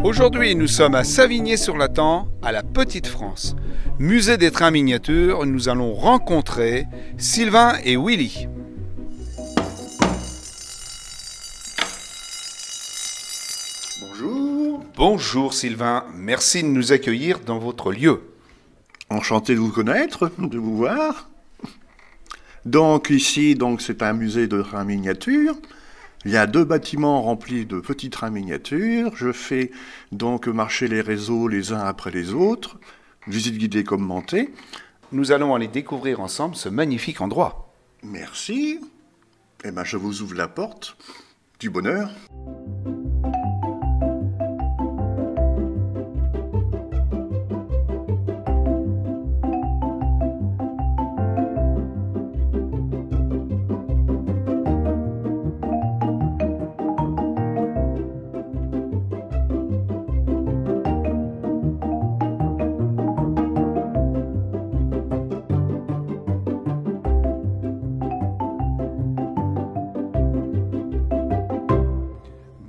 Aujourd'hui, nous sommes à Savigny-sur-Lathan, à la Petite France. Musée des trains miniatures, nous allons rencontrer Sylvain et Willy. Bonjour. Bonjour Sylvain, merci de nous accueillir dans votre lieu. Enchanté de vous connaître, de vous voir. Donc ici, c'est un musée de trains miniatures. Il y a 2 bâtiments remplis de petits trains miniatures. Je fais donc marcher les réseaux les uns après les autres. Visite guidée commentée. Nous allons aller découvrir ensemble ce magnifique endroit. Merci. Eh bien, je vous ouvre la porte du bonheur.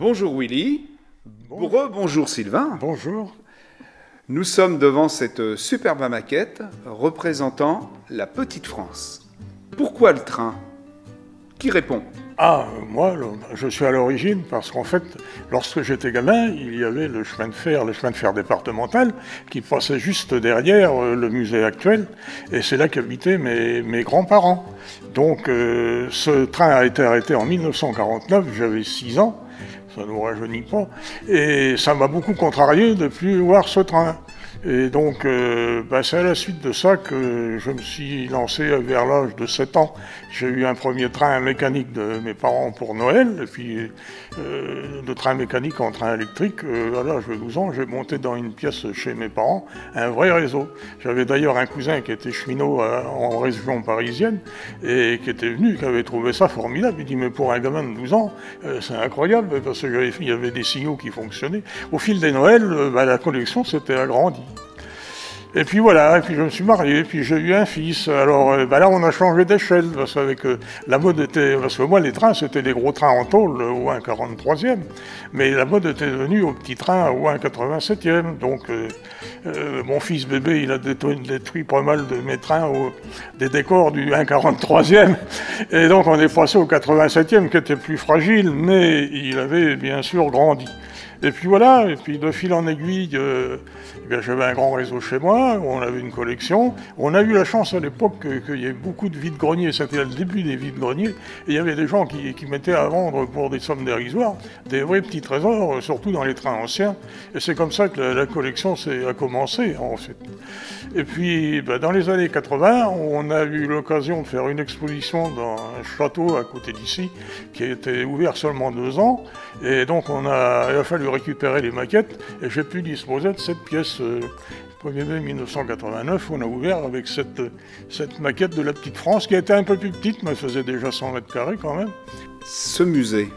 Bonjour Willy. Bonjour Sylvain. Bonjour. Nous sommes devant cette superbe maquette représentant la Petite France. Pourquoi le train? Qui répond? Moi, je suis à l'origine parce qu'en fait, lorsque j'étais gamin, il y avait le chemin de fer départemental qui passait juste derrière le musée actuel, et c'est là qu'habitaient mes grands-parents. Donc ce train a été arrêté en 1949, j'avais 6 ans, ça ne nous rajeunit pas, et ça m'a beaucoup contrarié de ne plus voir ce train. Et donc, c'est à la suite de ça que je me suis lancé vers l'âge de 7 ans. J'ai eu un premier train mécanique de mes parents pour Noël, et puis de train mécanique en train électrique. À l'âge de 12 ans, j'ai monté dans une pièce chez mes parents, un vrai réseau. J'avais d'ailleurs un cousin qui était cheminot en région parisienne, et qui était venu, qui avait trouvé ça formidable. Il dit, mais pour un gamin de 12 ans, c'est incroyable, parce qu'il y avait des signaux qui fonctionnaient. Au fil des Noëls, la collection s'était agrandie. Et puis voilà, et puis je me suis marié, puis j'ai eu un fils. Alors là, on a changé d'échelle, parce que la mode était... Parce que moi, les trains, c'était des gros trains en tôle, ou un 43e, mais la mode était devenue au petit train, ou un 87e. Donc mon fils bébé, il a détruit pas mal de mes trains, des décors du 1,43e. Et donc on est passé au 87e, qui était plus fragile, mais il avait bien sûr grandi. Et puis voilà, et puis de fil en aiguille, j'avais un grand réseau chez moi, on avait une collection. On a eu la chance à l'époque qu'il y ait beaucoup de vides-greniers, c'était le début des vides-greniers, et il y avait des gens qui mettaient à vendre pour des sommes dérisoires des vrais petits trésors, surtout dans les trains anciens. Et c'est comme ça que la collection a commencé, en fait. Et puis, dans les années 80, on a eu l'occasion de faire une exposition dans un château à côté d'ici, qui a été ouvert seulement 2 ans, et donc il a fallu récupérer les maquettes, et j'ai pu disposer de cette pièce. Le 1er mai 1989, on a ouvert avec cette maquette de la Petite France, qui était un peu plus petite, mais faisait déjà 100 mètres carrés quand même. Ce musée,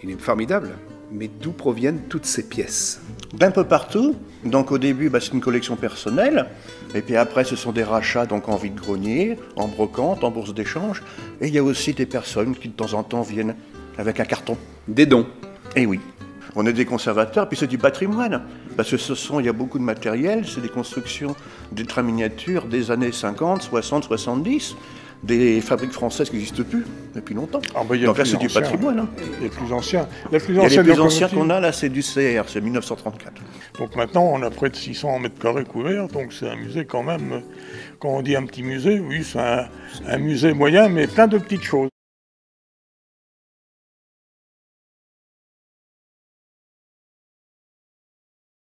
il est formidable, mais d'où proviennent toutes ces pièces? D'un peu partout. Donc au début, c'est une collection personnelle. Et puis après, ce sont des rachats en vide-grenier, en brocante, en bourse d'échange. Et il y a aussi des personnes qui de temps en temps viennent avec un carton. Des dons. Eh oui. On est des conservateurs, puis c'est du patrimoine. Parce que il y a beaucoup de matériel, c'est des constructions des trains miniatures des années 50, 60, 70, des fabriques françaises qui n'existent plus depuis longtemps. Donc là, c'est du patrimoine. Les plus anciens. Les plus anciens qu'on a, là, c'est du CR, c'est 1934. Donc maintenant, on a près de 600 mètres carrés couverts, donc c'est un musée quand même, quand on dit un petit musée, oui, c'est un musée moyen, mais plein de petites choses.